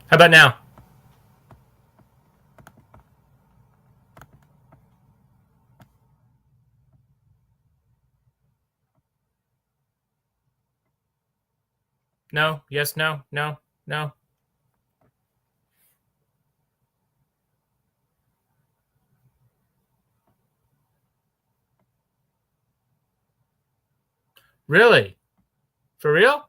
How about now? No, yes, no, no, no. Really? For real?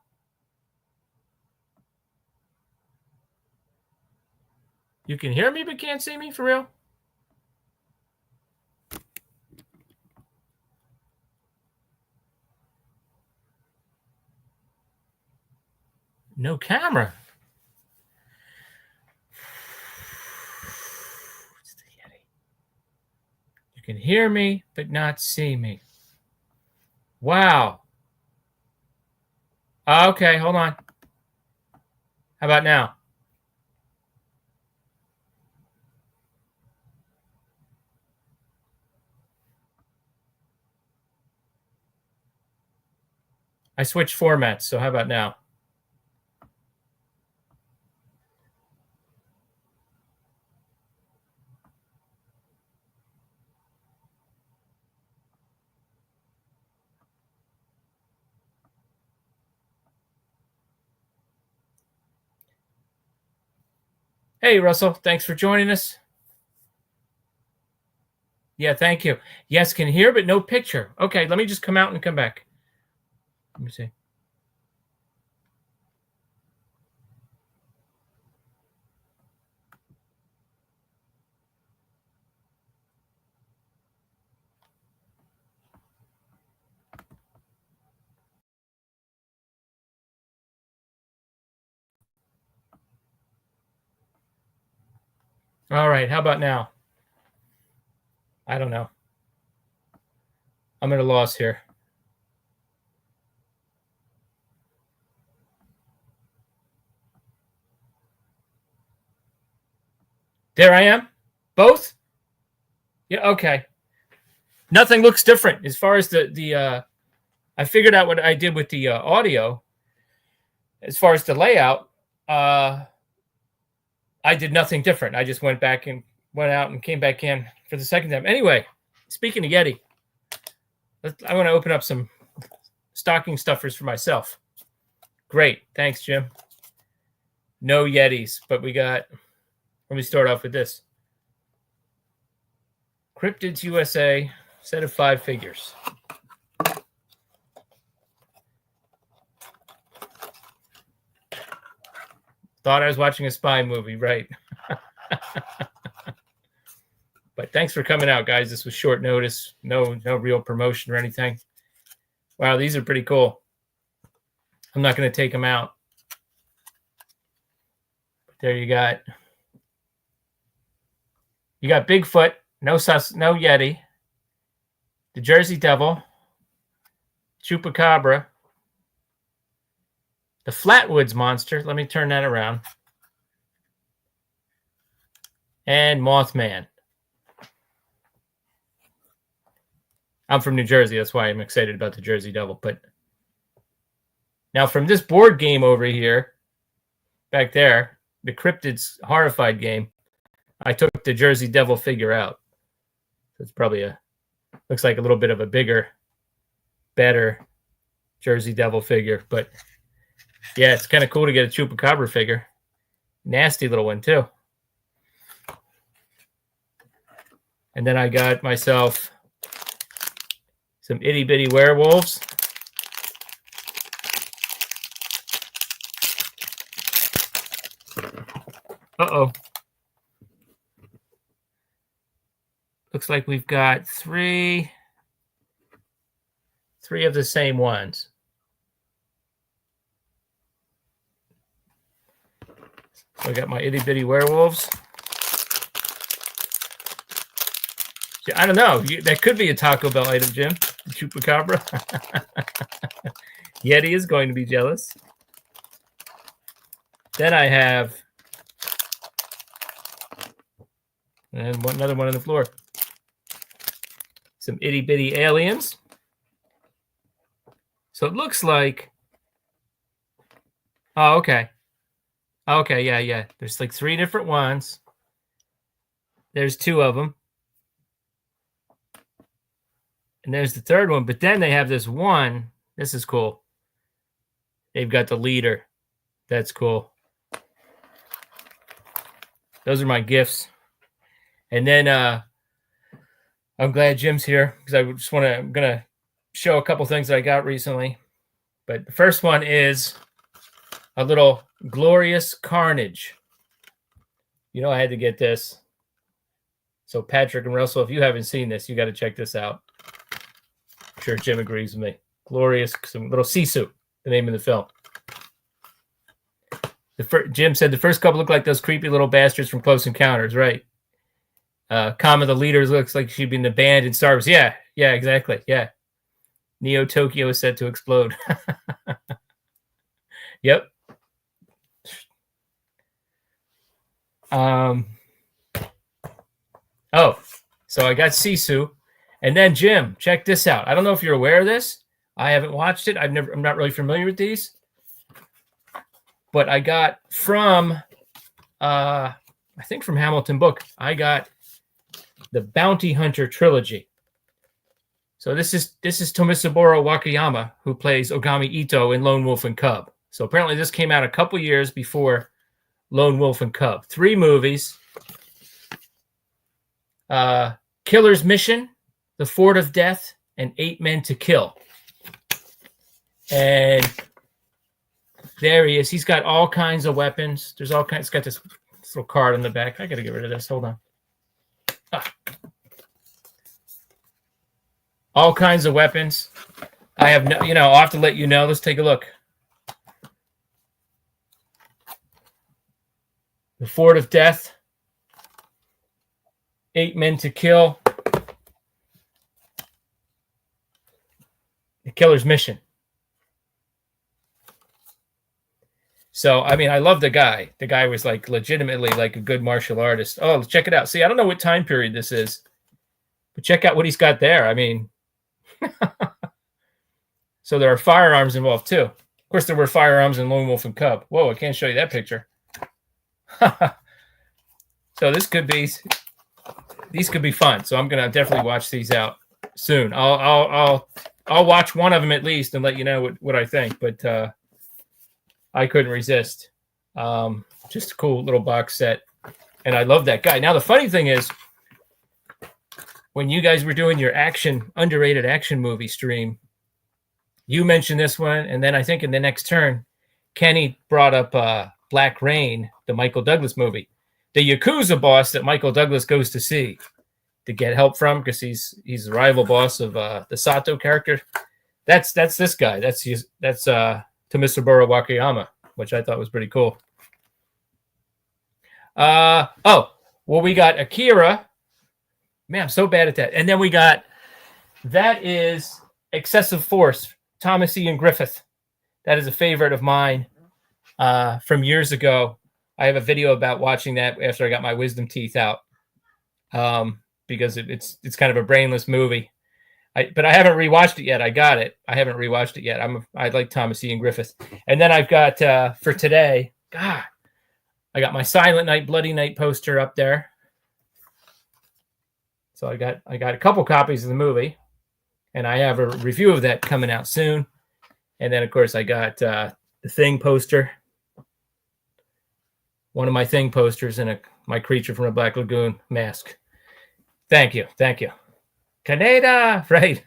You can hear me but can't see me? For real? No camera. It's the Yeti. You can hear me but not see me. Wow. Okay, hold on. How about now? I switched formats, so how about now? Hey, Russell, thanks for joining us. Yeah, thank you. Yes, can hear, but no picture. Okay, let me just come out and come back. Let me see. All right, how about now? I don't know. I'm at a loss here. There I am. Both? Yeah, okay. Nothing looks different as far as the I figured out what I did with the audio as far as the layout. I did nothing different. I just went back and went out and came back in for the second time. Anyway, speaking of Yeti, I want to open up some stocking stuffers for myself. Great. Thanks, Jim. No Yetis, but we got, let me start off with this. Cryptids USA, set of 5 figures. Thought I was watching a spy movie, right? But thanks for coming out, guys. This was short notice. No real promotion or anything. Wow, these are pretty cool. I'm not going to take them out. But there you got Bigfoot, no Yeti, the Jersey Devil, Chupacabra, the Flatwoods Monster. Let me turn that around. And Mothman. I'm from New Jersey. That's why I'm excited about the Jersey Devil. But now from this board game over here, back there, the Cryptids Horrified game, I took the Jersey Devil figure out. So it's probably looks like a little bit of a bigger, better Jersey Devil figure. But yeah, it's kind of cool to get a Chupacabra figure. Nasty little one, too. And then I got myself some itty bitty werewolves. Uh-oh. Looks like we've got three of the same ones. So I got my itty bitty werewolves. I don't know. That could be a Taco Bell item, Jim. Chupacabra. Yeti is going to be jealous. Then I have another one on the floor. Some itty bitty aliens. So it looks like. Oh, okay. Okay, yeah. There's like 3 different ones. There's 2 of them. And there's the third one. But then they have this one. This is cool. They've got the leader. That's cool. Those are my gifts. And then I'm glad Jim's here because I'm going to show a couple things that I got recently. But the first one is a little Glorious Carnage. You know I had to get this. So Patrick and Russell, if you haven't seen this, you got to check this out. I'm sure Jim agrees with me. Glorious, some little Sisu, the name of the film. Jim said the first couple look like those creepy little bastards from Close Encounters, right? Kama, the leader, looks like she'd be in the band in Star Wars. Yeah, exactly. Yeah. Neo Tokyo is set to explode. Yep. So I got Sisu. And then Jim, check this out. I don't know if you're aware of this. I haven't watched it. I'm not really familiar with these. But I got from I think from Hamilton Book, I got the Bounty Hunter trilogy. So this is Tomisaburo Wakayama, who plays Ogami Ito in Lone Wolf and Cub. So apparently this came out a couple years before Lone Wolf and Cub. 3 movies. Killer's Mission, The Fort of Death, and 8 Men to Kill. And there he is. He's got all kinds of weapons. There's all kinds. It's got this little card on the back. I got to get rid of this. Hold on. All kinds of weapons. I have no, I'll have to let you know. Let's take a look. The Fort of Death. 8 Men to Kill. The Killer's Mission. So, I mean, I love the guy. The guy was like legitimately like a good martial artist. Oh, check it out. See, I don't know what time period this is, but check out what he's got there. I mean, so there are firearms involved too. Of course, there were firearms in Lone Wolf and Cub. Whoa, I can't show you that picture. So these could be fun. So I'm gonna definitely watch these out soon. I'll watch one of them at least and let you know what I think. But I couldn't resist. Just a cool little box set, and I love that guy. Now the funny thing is, when you guys were doing your underrated action movie stream, you mentioned this one, and then I think in the next turn, Kenny brought up Black Rain, the Michael Douglas movie, the Yakuza boss that Michael Douglas goes to see to get help from because he's the rival boss of the Sato character. That's this guy. That's Tomisaburo Wakayama, which I thought was pretty cool. We got Akira. Man, I'm so bad at that. And then we got, that is Excessive Force, Thomas Ian Griffith. That is a favorite of mine from years ago. I have a video about watching that after I got my wisdom teeth out because it's kind of a brainless movie. But I haven't rewatched it yet. I got it. I haven't rewatched it yet. I like Thomas Ian Griffith. And then I've got for today, I got my Silent Night, Bloody Night poster up there. So I got a couple copies of the movie, and I have a review of that coming out soon. And then of course I got the Thing poster, one of my Thing posters, and my Creature from the Black Lagoon mask. Thank you. Canada, right?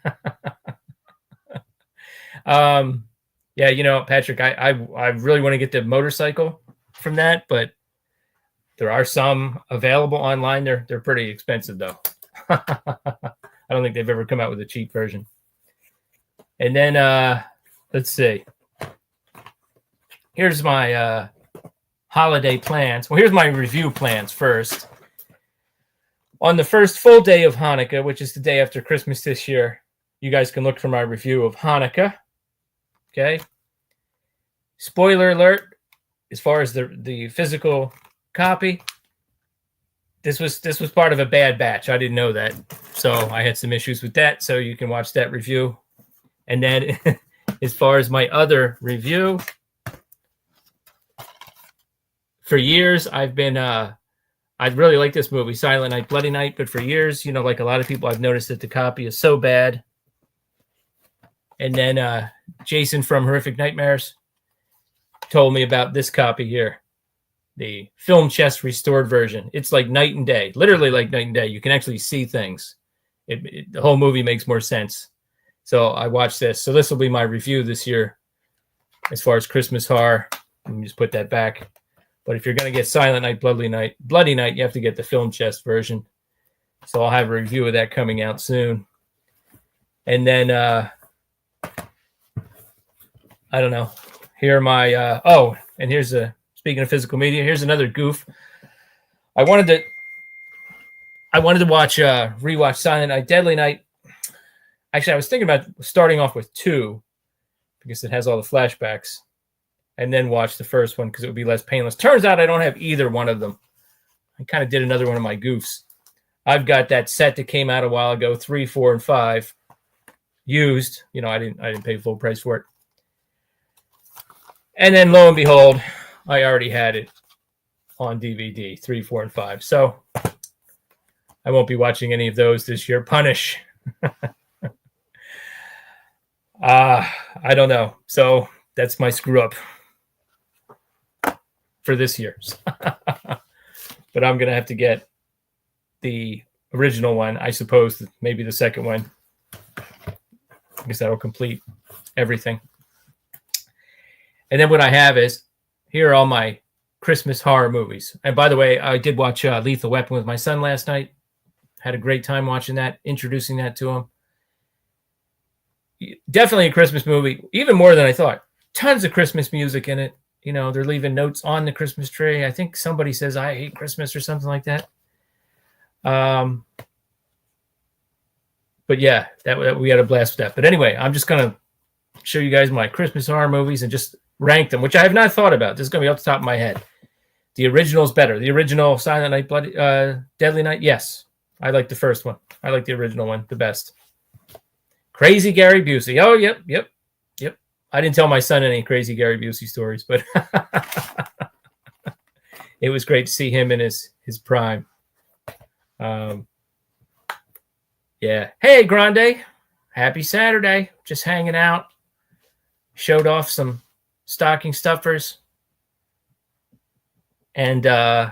Yeah, Patrick, I really want to get the motorcycle from that, but there are some available online. They're pretty expensive though. I don't think they've ever come out with a cheap version. And then let's see. Here's my holiday plans. Well, here's my review plans first. On the first full day of Hanukkah, which is the day after Christmas this year, you guys can look for my review of Hanukkah. Okay. Spoiler alert, as far as the physical copy, this was part of a bad batch. I didn't know that. So I had some issues with that. So you can watch that review. And then as far as my other review, for years, I've been I really like this movie, Silent Night, Bloody Night, but for years, you know, like a lot of people, I've noticed that the copy is so bad. And then Jason from Horrific Nightmares told me about this copy here, the film chest restored version. It's like night and day, literally like night and day. You can actually see things. The whole movie makes more sense. So I watched this. So this will be my review this year as far as Christmas horror. Let me just put that back. But if you're going to get Silent Night, Bloody Night, you have to get the film chest version. So I'll have a review of that coming out soon. And then, I don't know. Here are my, and here's speaking of physical media, here's another goof. I wanted to rewatch Silent Night, Deadly Night. Actually, I was thinking about starting off with 2 because it has all the flashbacks, and then watch the first one because it would be less painless. Turns out I don't have either one of them. I kind of did another one of my goofs. I've got that set that came out a while ago, 3, 4, and 5, used. You know, I didn't pay full price for it. And then lo and behold, I already had it on DVD, 3, 4, and 5. So I won't be watching any of those this year. Punish. I don't know. So that's my screw up for this year. But I'm going to have to get the original one, I suppose, maybe the second one, because that will complete everything. And then what I have is, here are all my Christmas horror movies. And by the way, I did watch Lethal Weapon with my son last night. Had a great time watching that, introducing that to him. Definitely a Christmas movie, even more than I thought. Tons of Christmas music in it. You know, they're leaving notes on the Christmas tree. I think somebody says, "I hate Christmas" or something like that. But yeah, that we had a blast with that. But anyway, I'm just going to show you guys my Christmas horror movies and just rank them, which I have not thought about. This is going to be off the top of my head. The original is better. The original Silent Night, Deadly Night, yes. I like the first one. I like the original one the best. Crazy Gary Busey. Oh, yep. I didn't tell my son any crazy Gary Busey stories, but it was great to see him in his prime. Yeah. Hey, Grande. Happy Saturday. Just hanging out. Showed off some stocking stuffers. And I'm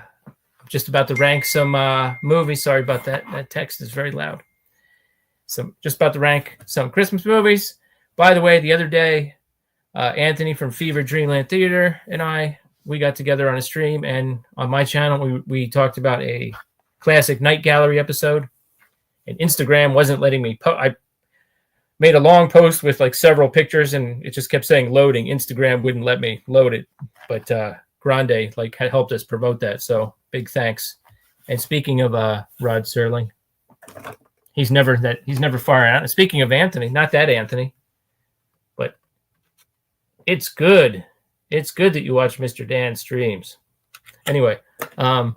just about to rank some movies. Sorry about that. That text is very loud. So just about to rank some Christmas movies. By the way, the other day, Anthony from Fever Dreamland Theater and we got together on a stream, and on my channel, we talked about a classic Night Gallery episode, and Instagram wasn't letting me I made a long post with like several pictures, and it just kept saying loading. Instagram wouldn't let me load it, but Grande had helped us promote that, so big thanks. And speaking of Rod Serling, he's never far out. And speaking of Anthony, not that Anthony, but it's good. It's good that you watch Mr. Dan's streams. Anyway, Gary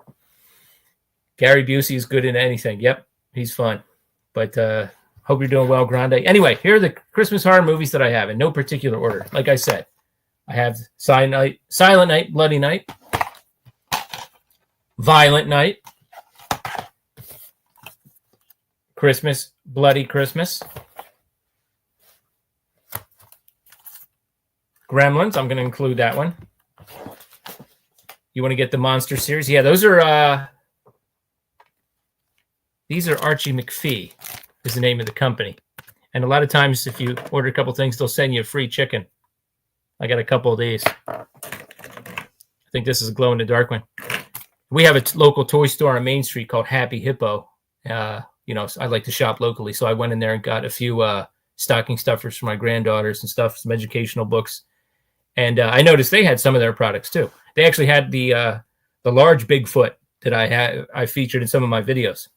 Busey is good in anything. Yep, he's fun. But hope you're doing well, Grande. Anyway, here are the Christmas horror movies that I have in no particular order. Like I said, I have Silent Night, Bloody Night, Violent Night, Christmas, Bloody Christmas, Gremlins. I'm going to include that one. You want to get the Monster series? Yeah, those are these are Archie McPhee is the name of the company. And a lot of times if you order a couple things, they'll send you a free chicken. I got a couple of these. I think this is a glow in the dark one. We have a local toy store on Main Street called Happy Hippo. You know, I like to shop locally, so I went in there and got a few stocking stuffers for my granddaughters and stuff, some educational books. And I noticed they had some of their products too. They actually had the large Bigfoot that I featured in some of my videos.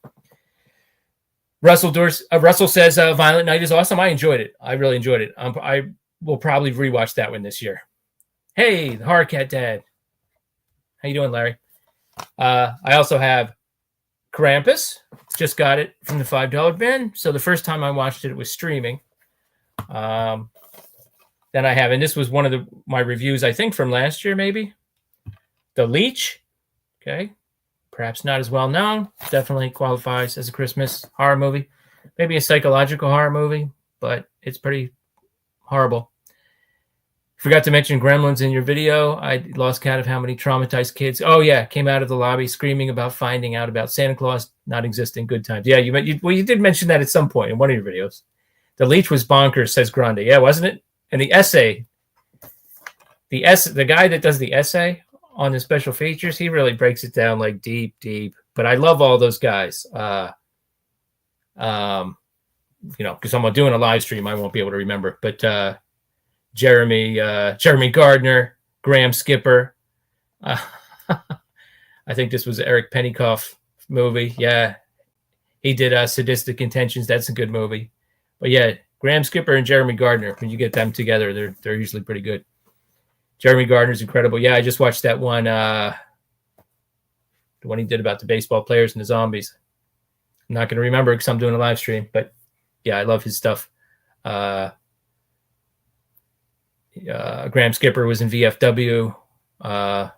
Russell says Violent Night is awesome. I enjoyed it. I really enjoyed it. I will probably rewatch that one this year. Hey, the Horror Cat Dad. How you doing, Larry? I also have Krampus. Just got it from the $5 bin. So the first time I watched it, it was streaming. Then I have, and this was one of my reviews, I think from last year, maybe. The Leech, okay, perhaps not as well known. Definitely qualifies as a Christmas horror movie. Maybe a psychological horror movie, but it's pretty horrible. Forgot to mention Gremlins in your video. I lost count of how many traumatized kids. Oh yeah, came out of the lobby screaming about finding out about Santa Claus not existing. Good times. Yeah, you did mention that at some point in one of your videos. The Leech was bonkers, says Grande. Yeah, wasn't it? And the essay, the guy that does the essay on the special features, he really breaks it down like deep. But I love all those guys. Because I'm doing a live stream, I won't be able to remember. But Jeremy Gardner, Graham Skipper. I think this was Eric Pennycoff movie. Yeah, he did Sadistic Intentions. That's a good movie. But yeah, Graham Skipper and Jeremy Gardner, when you get them together, they're usually pretty good. Jeremy Gardner's incredible. Yeah, I just watched that one, the one he did about the baseball players and the zombies. I'm not going to remember because I'm doing a live stream, but yeah, I love his stuff. Graham Skipper was in VFW. I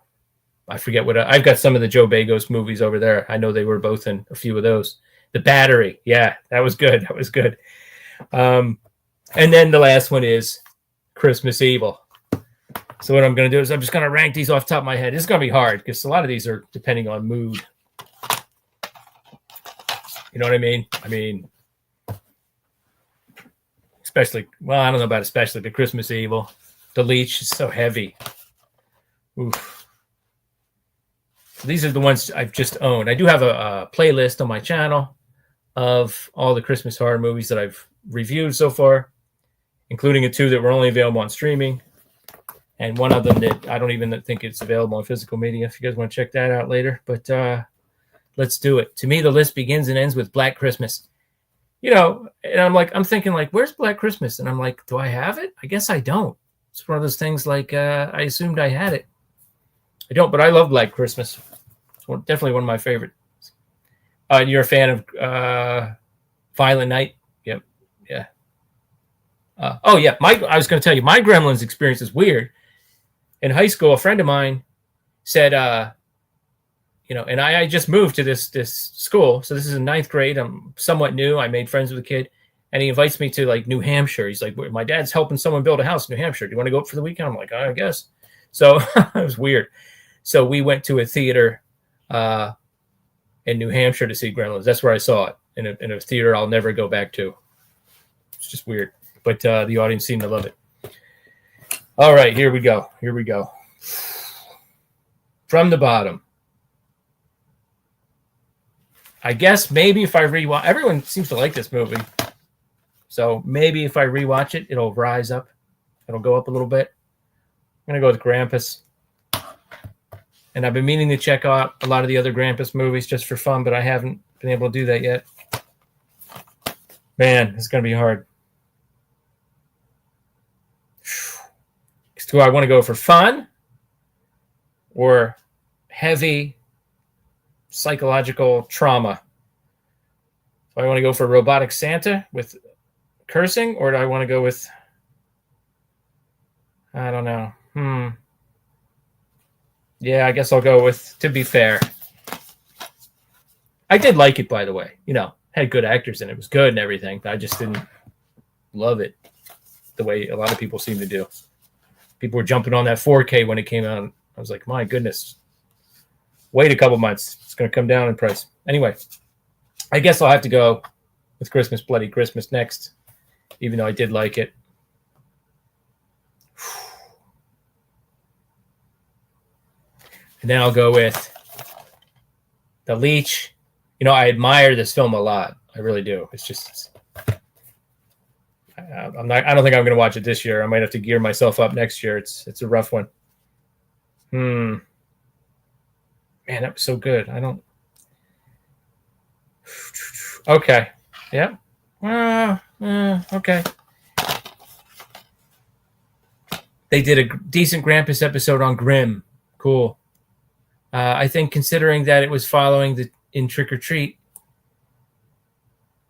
forget what I've got some of the Joe Bagos movies over there. I know they were both in a few of those. The Battery. Yeah, that was good. That was good. And then the last one is Christmas Evil. So what I'm going to do is I'm just going to rank these off the top of my head. It's going to be hard because a lot of these are depending on mood. You know what I mean? I mean, especially, well, I don't know about especially, but Christmas Evil. The Leech is so heavy. Oof. So these are the ones I've just owned. I do have a playlist on my channel of all the Christmas horror movies that I've reviewed so far, including the two that were only available on streaming, and one of them that I don't even think it's available on physical media. If you guys want to check that out later, but let's do it. To me, the list begins and ends with Black Christmas. You know, and I'm thinking like, where's Black Christmas? And I'm like, do I have it? I guess I don't. It's one of those things like I assumed I had it. I don't, but I love Black Christmas. It's definitely one of my favorites. And you're a fan of Violent Night? Yep. Yeah. Oh, yeah. I was going to tell you, my Gremlins experience is weird. In high school, a friend of mine said, and I just moved to this school. So this is in 9th grade. I'm somewhat new. I made friends with a kid. And he invites me to, like, New Hampshire. He's like, my dad's helping someone build a house in New Hampshire. Do you want to go up for the weekend? I'm like, I guess. So it was weird. So we went to a theater in New Hampshire to see Gremlins. That's where I saw it, in a theater I'll never go back to. It's just weird. But the audience seemed to love it. All right, here we go. From the bottom. I guess maybe if I rewatch, everyone seems to like this movie. So maybe if I rewatch it, it'll rise up. It'll go up a little bit. I'm going to go with Krampus. And I've been meaning to check out a lot of the other Krampus movies just for fun, but I haven't been able to do that yet. Man, it's going to be hard. Do I want to go for fun or heavy psychological trauma? Do I want to go for Robotic Santa with cursing, or do I want to go with, I don't know. Yeah, I guess I'll go with To Be Fair. I did like it, by the way. Had good actors in it. It was good and everything, but I just didn't love it the way a lot of people seem to do. People were jumping on that 4K when it came out. I was like, my goodness. Wait a couple months. It's going to come down in price. Anyway, I guess I'll have to go with Christmas, Bloody Christmas next, even though I did like it. And then I'll go with The Leech. I admire this film a lot. I really do. It's just, I don't think I'm going to watch it this year. I might have to gear myself up next year. It's a rough one. Man, that was so good. Okay. Yeah. Okay. They did a decent Krampus episode on Grimm. Cool. I think considering that it was following in Trick or Treat,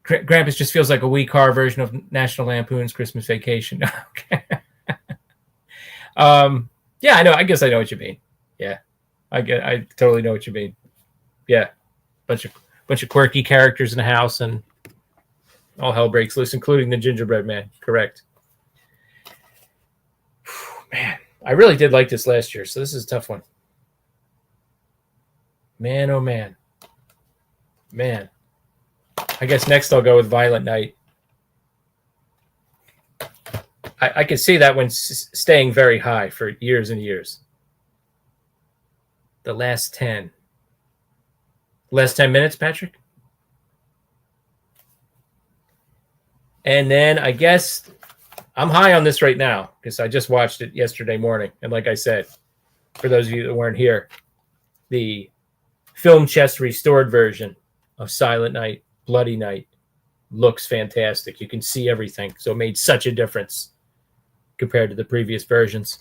Krampus just feels like a weak horror version of National Lampoon's Christmas Vacation. Okay. Yeah, I know. I guess I know what you mean. Yeah. I totally know what you mean. Yeah, bunch of quirky characters in the house, and all hell breaks loose, including the gingerbread man. Correct. Man, I really did like this last year, so this is a tough one. Man, oh man. Man. I guess next I'll go with Violent Night. I could see that one staying very high for years and years. The last 10. Last 10 minutes, Patrick? And then I guess I'm high on this right now because I just watched it yesterday morning. And like I said, for those of you that weren't here, the film chest restored version of Silent Night, Bloody Night looks fantastic. You can see everything. So it made such a difference compared to the previous versions.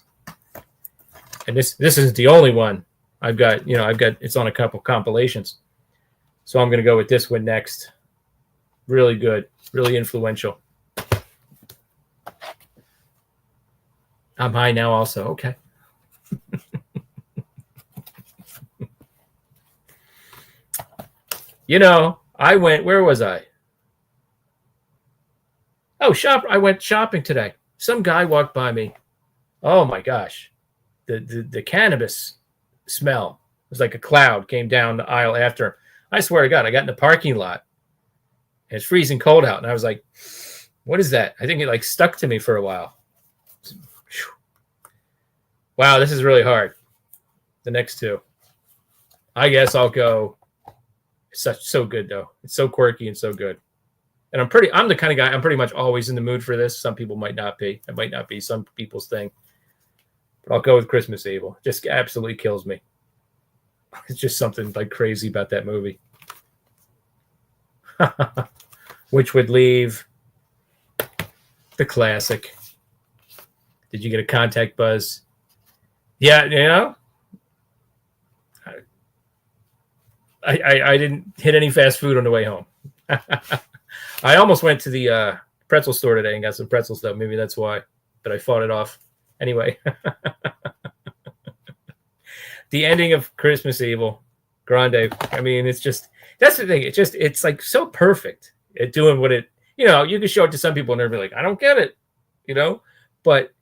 And this isn't the only one. I've got it's on a couple compilations. So I'm going to go with this one next. Really good, really influential. I'm high now also. Okay. Where was I? Oh, I went shopping today. Some guy walked by me. Oh my gosh. The cannabis smell was like a cloud came down the aisle after him. I swear to God, I got in the parking lot. And it's freezing cold out. And I was like, what is that? I think it like stuck to me for a while. Wow, this is really hard. The next two. I guess I'll go. So good though. It's so quirky and so good. And I'm the kind of guy, I'm pretty much always in the mood for this. Some people might not be. It might not be some people's thing. But I'll go with Christmas Evil. Just absolutely kills me. It's just something like crazy about that movie. Which would leave the classic. Did you get a contact buzz? Yeah, I didn't hit any fast food on the way home. I almost went to the pretzel store today and got some pretzels, though. Maybe that's why. But I fought it off. Anyway. The ending of Christmas Evil, Grande. I mean, it's just, that's the thing. It's like so perfect at doing what it, you can show it to some people and they'll be like, I don't get it, but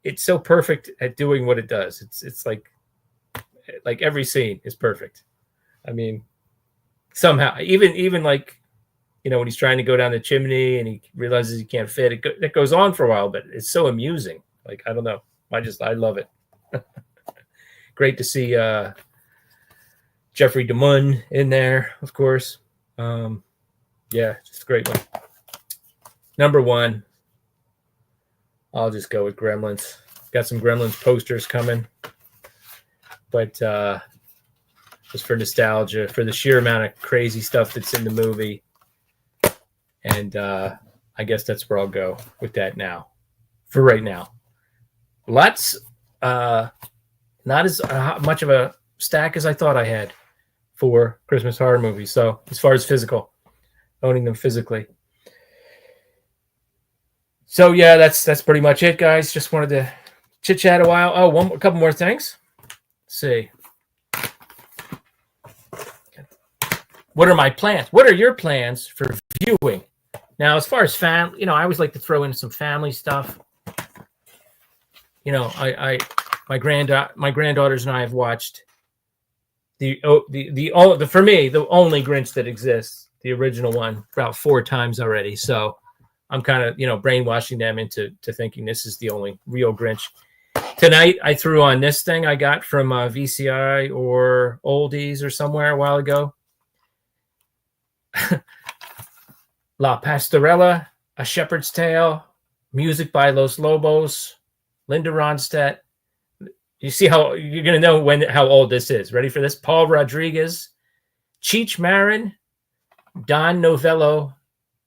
it's so perfect at doing what it does. It's like every scene is perfect. I mean, somehow, even like, when he's trying to go down the chimney and he realizes he can't fit, it goes on for a while, but it's so amusing. Like, I don't know. I love it. Great to see Jeffrey DeMunn in there, of course. Yeah, just a great one. Number one, I'll just go with Gremlins. Got some Gremlins posters coming. But just for nostalgia, for the sheer amount of crazy stuff that's in the movie. And I guess that's where I'll go with that now. For right now. Lots, not as much of a stack as I thought I had for Christmas horror movies. So as far as physical, owning them physically. So yeah, that's pretty much it, guys. Just wanted to chit chat a while. Oh, a couple more things. Let's see. What are my plans? What are your plans for viewing? Now, as far as I always like to throw in some family stuff. My granddaughters and I have watched the for me the only Grinch that exists, the original one, about 4 times already. So I'm kind of brainwashing them into thinking this is the only real Grinch. Tonight I threw on this thing I got from VCI or Oldies or somewhere a while ago. La Pastorela, A Shepherd's Tale, music by Los Lobos, Linda Ronstadt. You see how you're going to know how old this is. Ready for this? Paul Rodriguez, Cheech Marin, Don Novello,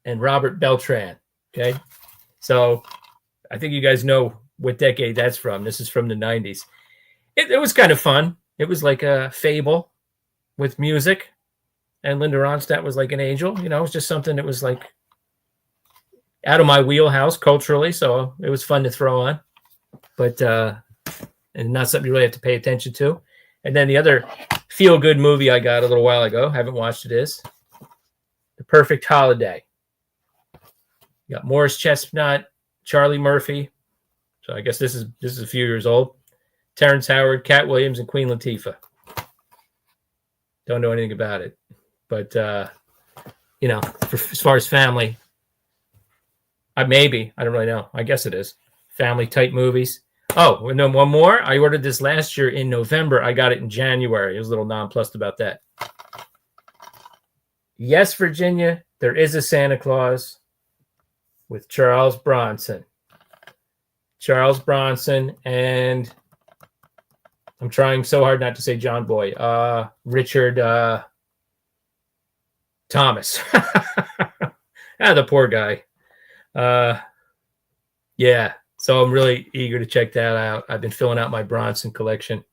and Robert Beltran. Okay. So I think you guys know what decade that's from. This is from the 90s. It was kind of fun. It was like a fable with music. And Linda Ronstadt was like an angel. It was just something that was like out of my wheelhouse culturally. So it was fun to throw on. But and not something you really have to pay attention to. And then the other feel-good movie I got a little while ago, haven't watched it, is The Perfect Holiday. You got Morris Chestnut, Charlie Murphy. So I guess this is a few years old. Terrence Howard, Cat Williams, and Queen Latifah. Don't know anything about it. But, as far as family, I don't really know. I guess it is. Family-type movies. Oh, and then one more. I ordered this last year in November. I got it in January. I was a little nonplussed about that. Yes, Virginia, there is a Santa Claus with Charles Bronson. Charles Bronson, and I'm trying so hard not to say John Boy. Richard Thomas. The poor guy. Yeah. So I'm really eager to check that out. I've been filling out my Bronson collection.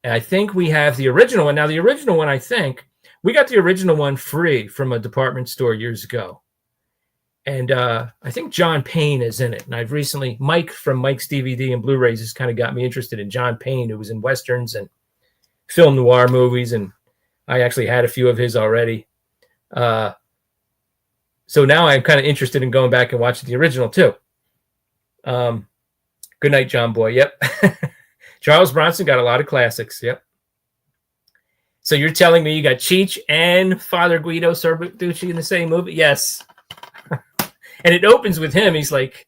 And I think we have the original one. Now, the original one, I think, we got the original one free from a department store years ago. And I think John Payne is in it. And I've recently, Mike from Mike's DVD and Blu-rays has kind of got me interested in John Payne, who was in Westerns and film noir movies. And I actually had a few of his already. So now I'm kind of interested in going back and watching the original too. Good night, John Boy. Yep. Charles Bronson got a lot of classics. Yep. So you're telling me you got Cheech and Father Guido Sarducci in the same movie? Yes. And it opens with him. He's like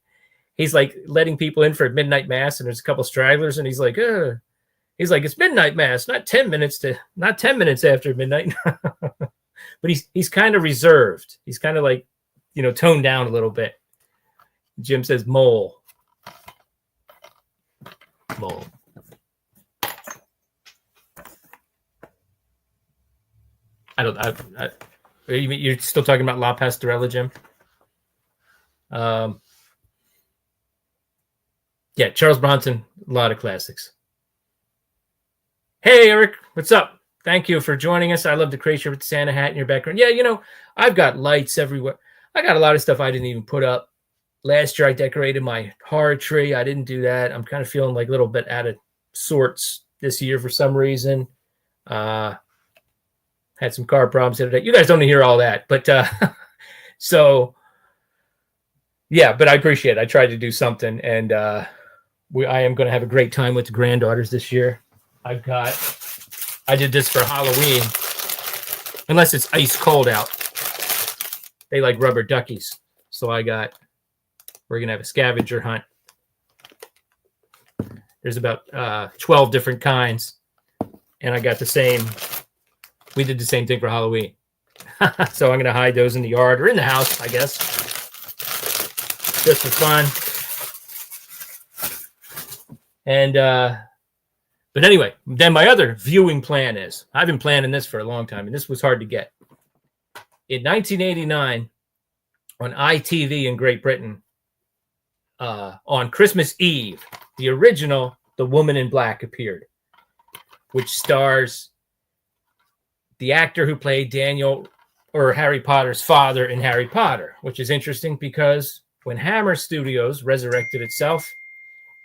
letting people in for a midnight mass, and there's a couple stragglers, and he's like, it's midnight mass, not 10 minutes after midnight. But he's kind of reserved. He's kind of like, toned down a little bit. Jim says mole. Mole. You're still talking about La Pastorella, Jim? Yeah, Charles Bronson, a lot of classics. Hey, Eric, what's up? Thank you for joining us. I love the creature with the Santa hat in your background. Yeah, I've got lights everywhere. I got a lot of stuff I didn't even put up. Last year, I decorated my horror tree. I didn't do that. I'm kind of feeling like a little bit out of sorts this year for some reason. Had some car problems the other day. You guys don't hear all that, but so yeah. But I appreciate it. I tried to do something, and I am going to have a great time with the granddaughters this year. I did this for Halloween, unless it's ice cold out. They like rubber duckies, so we're going to have a scavenger hunt. There's about 12 different kinds, and I got we did the same thing for Halloween. So I'm going to hide those in the yard or in the house, I guess, just for fun. And, but anyway, then my other viewing plan is, I've been planning this for a long time, and this was hard to get. In 1989, on ITV in Great Britain, on Christmas Eve, the original The Woman in Black appeared, which stars the actor who played Daniel or Harry Potter's father in Harry Potter, which is interesting because when Hammer Studios resurrected itself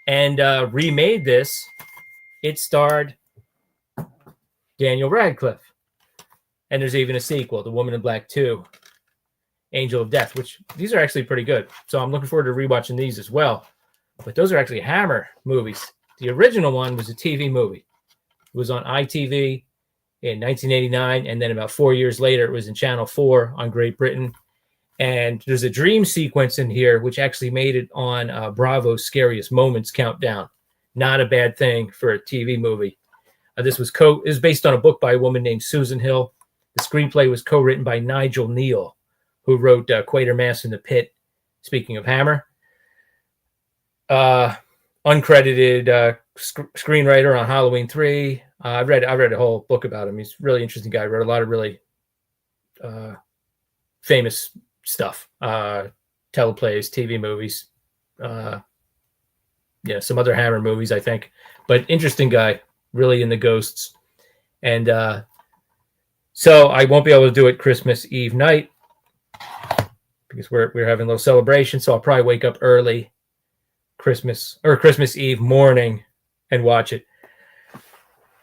and remade this, it starred Daniel Radcliffe. And there's even a sequel, The Woman in Black 2, Angel of Death, which these are actually pretty good. So I'm looking forward to rewatching these as well. But those are actually Hammer movies. The original one was a TV movie. It was on ITV in 1989, and then about 4 years later, it was in Channel 4 on Great Britain. And there's a dream sequence in here, which actually made it on Bravo's Scariest Moments countdown. Not a bad thing for a TV movie. This was based on a book by a woman named Susan Hill. The screenplay was co-written by Nigel Neal, who wrote Quatermass in the Pit. Speaking of Hammer, uncredited screenwriter on Halloween 3. I read a whole book about him. He's a really interesting guy. Wrote a lot of really famous stuff, teleplays, TV movies, some other Hammer movies, I think. But interesting guy, really in the ghosts. And so I won't be able to do it Christmas Eve night because we're having a little celebration. So I'll probably wake up early Christmas Eve morning and watch it.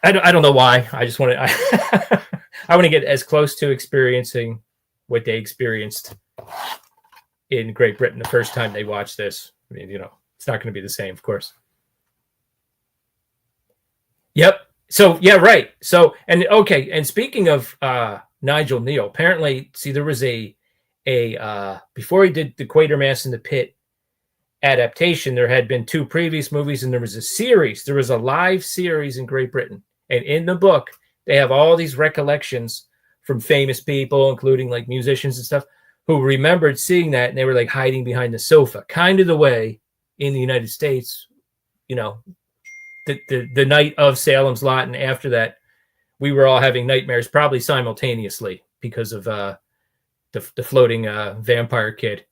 I don't know why. I just want to. I want to get as close to experiencing what they experienced in Great Britain the first time they watched this. I mean, it's not going to be the same, of course. Yep. So yeah, right. So okay. And speaking of Nigel Neal, apparently, see, there was a before he did the Quatermass in the Pit adaptation, there had been 2 previous movies, and there was a series. There was a live series in Great Britain, and in the book, they have all these recollections from famous people, including like musicians and stuff, who remembered seeing that, and they were like hiding behind the sofa, kind of the way in the United States, the night of Salem's Lot, and after that, we were all having nightmares, probably simultaneously, because of the floating vampire kid.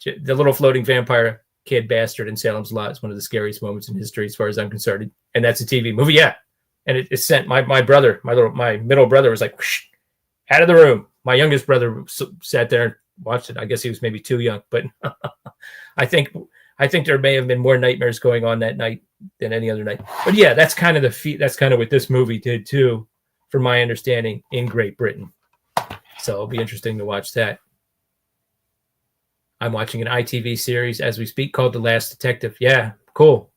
The little floating vampire kid bastard in Salem's Lot is one of the scariest moments in history, as far as I'm concerned. And that's a TV movie, yeah. And it sent my brother, my middle brother, was like, whoosh, out of the room. My youngest brother sat there and watched it. I guess he was maybe too young, but I think there may have been more nightmares going on that night than any other night. But yeah, that's kind of that's kind of what this movie did too, from my understanding, in Great Britain. So it'll be interesting to watch that. I'm watching an ITV series as we speak called The Last Detective. Yeah, cool.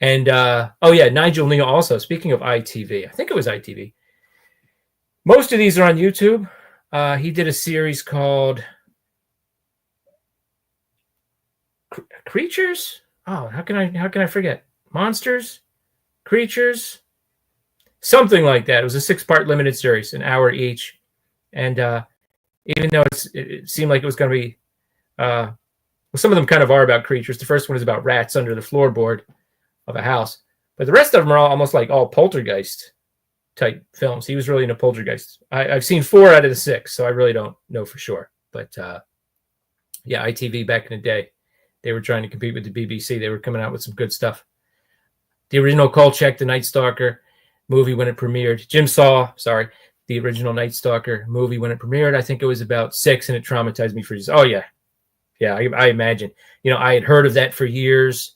And oh yeah, Nigel Neal also. Speaking of ITV, I think it was ITV. Most of these are on YouTube. He did a series called Creatures. Oh, how can I forget? Monsters, Creatures, something like that. It was a 6-part limited series, an hour each, and even though it seemed like it was going to be, well, some of them kind of are about creatures. The first one is about rats under the floorboard of a house, but the rest of them are almost like all poltergeist type films. He was really into poltergeist. I've seen 4 out of the 6, so I really don't know for sure. But yeah, ITV back in the day, they were trying to compete with the BBC. They were coming out with some good stuff. The original Kolchak, The Night Stalker movie, when it premiered. Jim Saw, the original Night Stalker movie, when it premiered, I think it was about 6, and it traumatized me for years. Oh yeah, I imagine. I had heard of that for years.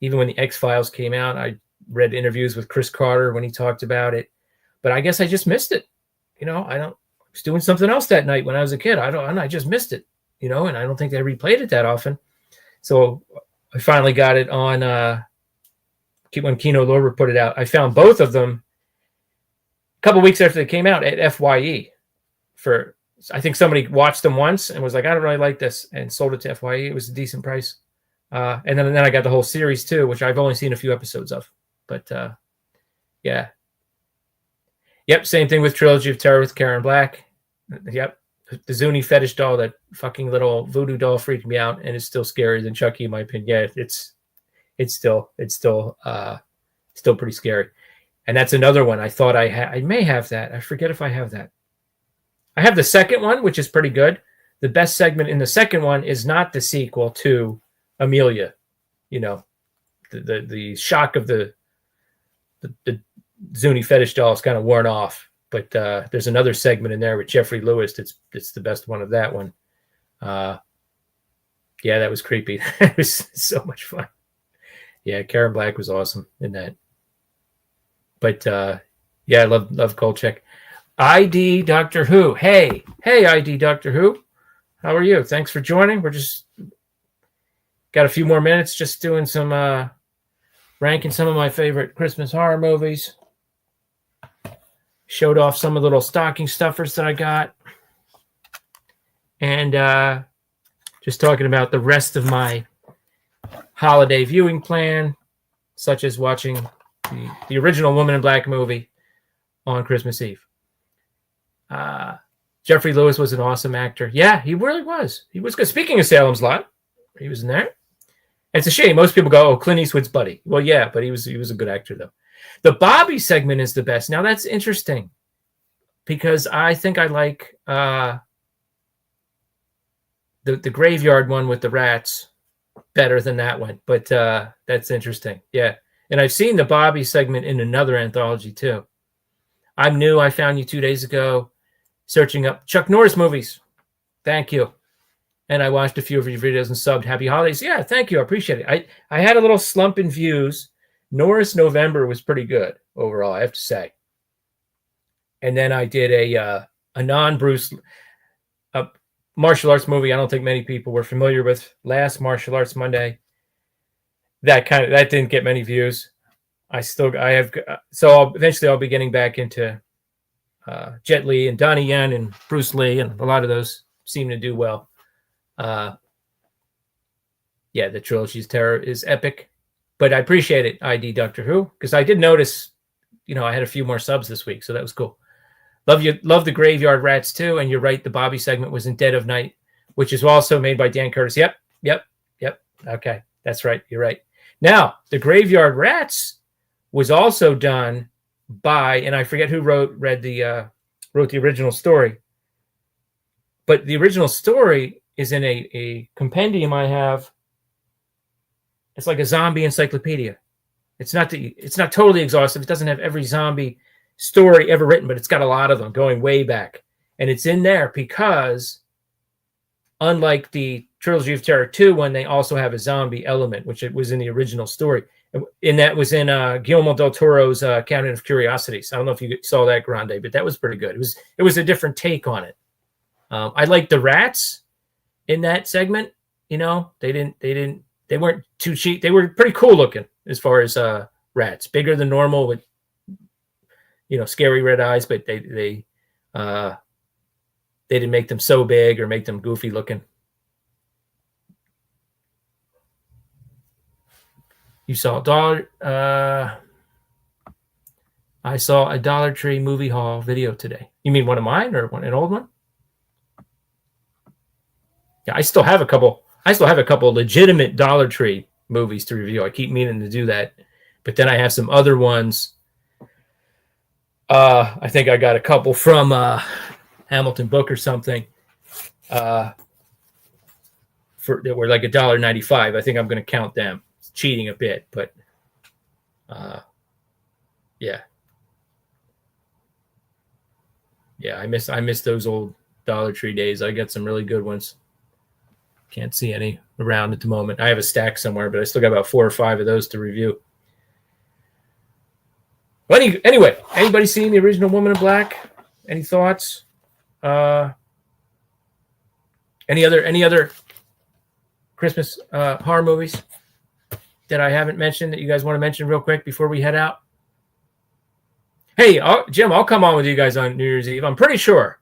Even when the X-Files came out, I read interviews with Chris Carter when he talked about it. But I guess I just missed it. I was doing something else that night when I was a kid. I just missed it. And I don't think they replayed it that often. So I finally got it on when Kino Lorber put it out. I found both of them a couple weeks after they came out at FYE. I think somebody watched them once and was like, I don't really like this, and sold it to FYE. It was a decent price. And then I got the whole series too, which I've only seen a few episodes of. But yeah. Yep, same thing with Trilogy of Terror with Karen Black. Yep. The Zuni fetish doll, that fucking little voodoo doll, freaked me out, and it's still scarier than Chucky, in my opinion. Yeah, it's still pretty scary. And that's another one. I thought I may have that. I forget if I have that. I have the second one, which is pretty good. The best segment in the second one is not the sequel to Amelia. The shock of the Zuni fetish doll is kind of worn off. But there's another segment in there with Jeffrey Lewis. It's the best one of that one. Yeah, that was creepy. It was so much fun. Yeah, Karen Black was awesome in that. But yeah, I love Kolchak. ID Doctor Who. Hey, ID Doctor Who. How are you? Thanks for joining. We're just got a few more minutes, just doing some ranking some of my favorite Christmas horror movies. Showed off some of the little stocking stuffers that I got. And just talking about the rest of my holiday viewing plan, such as watching the original Woman in Black movie on Christmas Eve. Jeffrey Lewis was an awesome actor. Yeah, he really was. He was good. Speaking of Salem's Lot, he was in there. It's a shame. Most people go, oh, Clint Eastwood's buddy. Well, yeah, but he was a good actor, though. The Bobby segment is the best. Now, that's interesting because I think I like the graveyard one with the rats better than that one. But that's interesting. Yeah. And I've seen the Bobby segment in another anthology, too. I'm new. I found you 2 days ago searching up Chuck Norris movies. Thank you. And I watched a few of your videos and subbed. Happy holidays. Yeah, thank you. I appreciate it. I had a little slump in views Norris November was pretty good overall, I have to say. And then I did a non-Bruce martial arts movie I don't think many people were familiar with, Last Martial Arts Monday. That didn't get many views. Eventually I'll be getting back into Jet Li and Donnie Yen and Bruce Lee, and a lot of those seem to do well. The trilogy's terror is epic, but I appreciate it, ID Doctor Who, because I did notice, I had a few more subs this week, so that was cool. Love the Graveyard Rats too, and you're right, the Bobby segment was in Dead of Night, which is also made by Dan Curtis. Yep. Okay, that's right. You're right. Now, the Graveyard Rats was also done by, and I forget who wrote the original story, but the original story is in a compendium I have. It's like a zombie encyclopedia. It's not totally exhaustive. It doesn't have every zombie story ever written, but it's got a lot of them going way back. And it's in there because, unlike the Trilogy of Terror 2, when they also have a zombie element, which it was in the original story, and that was in Guillermo del Toro's Cabinet of Curiosities. I don't know if you saw that, Grande, but that was pretty good. It was a different take on it. I liked the rats in that segment. They weren't too cheap. They were pretty cool looking as far as rats, bigger than normal with scary red eyes, but they didn't make them so big or make them goofy looking. You saw I saw a Dollar Tree movie haul video today. You mean one of mine or an old one? Yeah, I still have a couple legitimate Dollar Tree movies to review. I keep meaning to do that, but then I have some other ones. I think I got a couple from Hamilton Book or something. That were like $1.95. I think I'm going to count them. It's cheating a bit, but I miss those old Dollar Tree days. I got some really good ones. Can't see any around at the moment. I have a stack somewhere, but I still got about 4 or 5 of those to review. Well, anyway, anybody seen the original Woman in Black? Any thoughts? Any other Christmas horror movies that I haven't mentioned that you guys want to mention real quick before we head out? Hey, Jim, I'll come on with you guys on New Year's Eve. I'm pretty sure,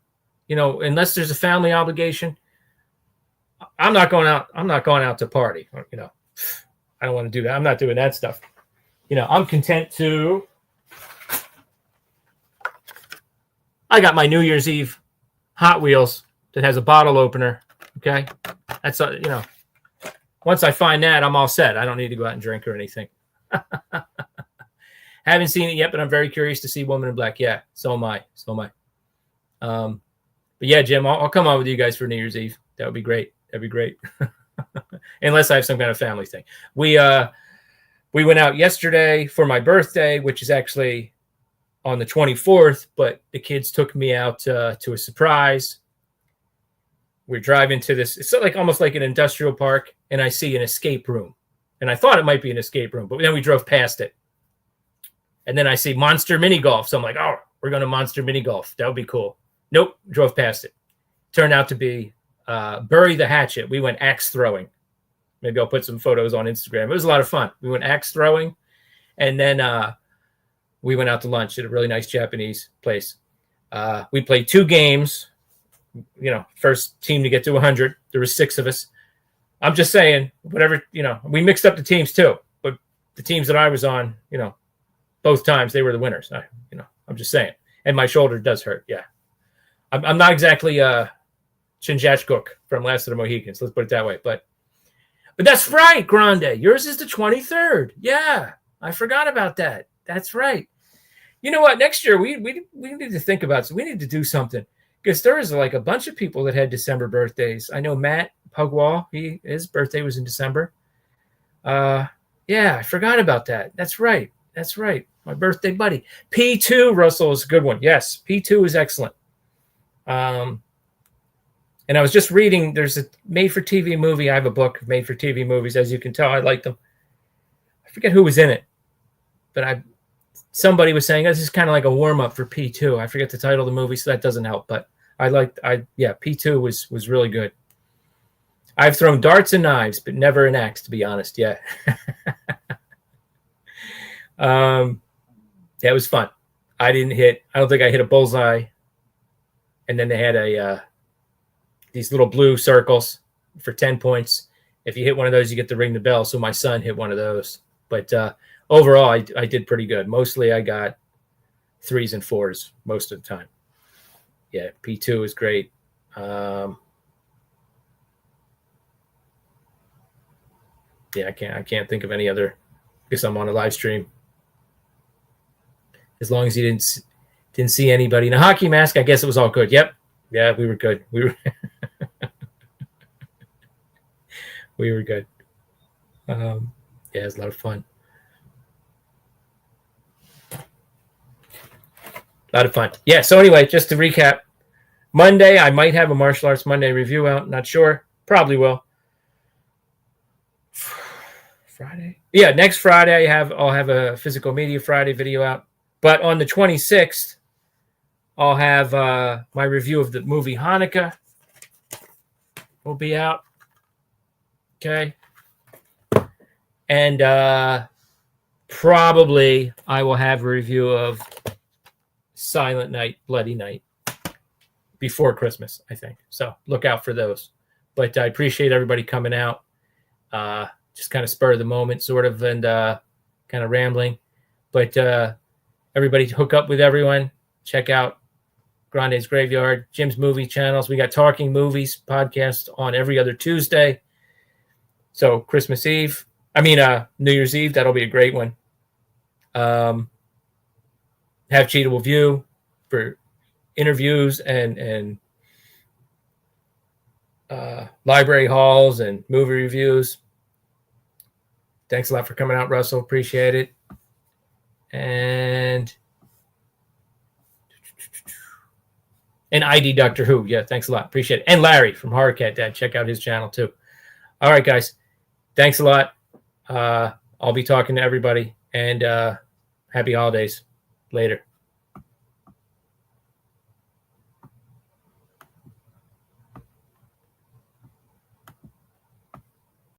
unless there's a family obligation, I'm not going out. I'm not going out to party. I don't want to do that. I'm not doing that stuff. I'm content to. I got my New Year's Eve Hot Wheels that has a bottle opener. Okay, that's once I find that, I'm all set. I don't need to go out and drink or anything. Haven't seen it yet, but I'm very curious to see Woman in Black. Yeah, so am I. But yeah, Jim, I'll come on with you guys for New Year's Eve. That would be great. That'd be great. Unless I have some kind of family thing. We went out yesterday for my birthday, which is actually on the 24th, but the kids took me out to a surprise. We're driving to this. It's almost like an industrial park, and I see an escape room. And I thought it might be an escape room, but then we drove past it. And then I see Monster Mini Golf. So I'm like, oh, we're going to Monster Mini Golf. That would be cool. Nope, drove past it. Turned out to be Bury the Hatchet. We went axe throwing. Maybe I'll put some photos on Instagram. It was a lot of fun. We went axe throwing, and then we went out to lunch at a really nice Japanese place. We played 2 games. First team to get to 100. There were 6 of us. I'm just saying, whatever, we mixed up the teams too. But the teams that I was on, both times they were the winners. I'm just saying. And my shoulder does hurt. Yeah. I'm not exactly Chinjachgook from Last of the Mohicans. Let's put it that way. But that's right, Grande. Yours is the 23rd. Yeah. I forgot about that. That's right. You know what? Next year, we need to think about it. We need to do something. Because there is a bunch of people that had December birthdays. I know Matt Pugwall, his birthday was in December. Yeah, I forgot about that. That's right. My birthday buddy. P2, Russell, is a good one. Yes, P2 is excellent. And I was just reading, there's a made-for-TV movie. I have a book of made-for-TV movies. As you can tell, I like them. I forget who was in it. but somebody was saying this is kind of like a warm up for P2. I forget the title of the movie, so that doesn't help. But P2 was really good. I've thrown darts and knives, but never an axe, to be honest. Yeah. That was fun. I don't think I hit a bullseye. And then they had these little blue circles for 10 points. If you hit one of those, you get to ring the bell. So my son hit one of those. But overall, I did pretty good. Mostly I got 3s and 4s most of the time. Yeah, P2 is great. Yeah, I can't think of any other. I guess I'm on a live stream. As long as you didn't see anybody in a hockey mask, I guess it was all good. Yep. Yeah, we were good. We were we were good. Yeah, it was a lot of fun. A lot of fun. Yeah, so anyway, just to recap, Monday, I might have a Martial Arts Monday review out. Not sure. Probably will. Friday? Yeah, next Friday I'll have a Physical Media Friday video out. But on the 26th, I'll have my review of the movie Hanukkah will be out. Okay. And probably I will have a review of Silent Night, Bloody Night before Christmas, I think. So look out for those. But I appreciate everybody coming out. Just kind of spur of the moment, sort of, and kind of rambling. But everybody hook up with everyone. Check out Grande's Graveyard, Jim's movie channels. We got Talking Movies podcast on every other Tuesday. So New Year's Eve, that'll be a great one. Have Cheatable View for interviews and library hauls and movie reviews. Thanks a lot for coming out, Russell. Appreciate it. And ID Doctor Who. Yeah, thanks a lot. Appreciate it. And Larry from Horror Cat Dad. Check out his channel too. All right, guys. Thanks a lot. I'll be talking to everybody. And happy holidays. Later.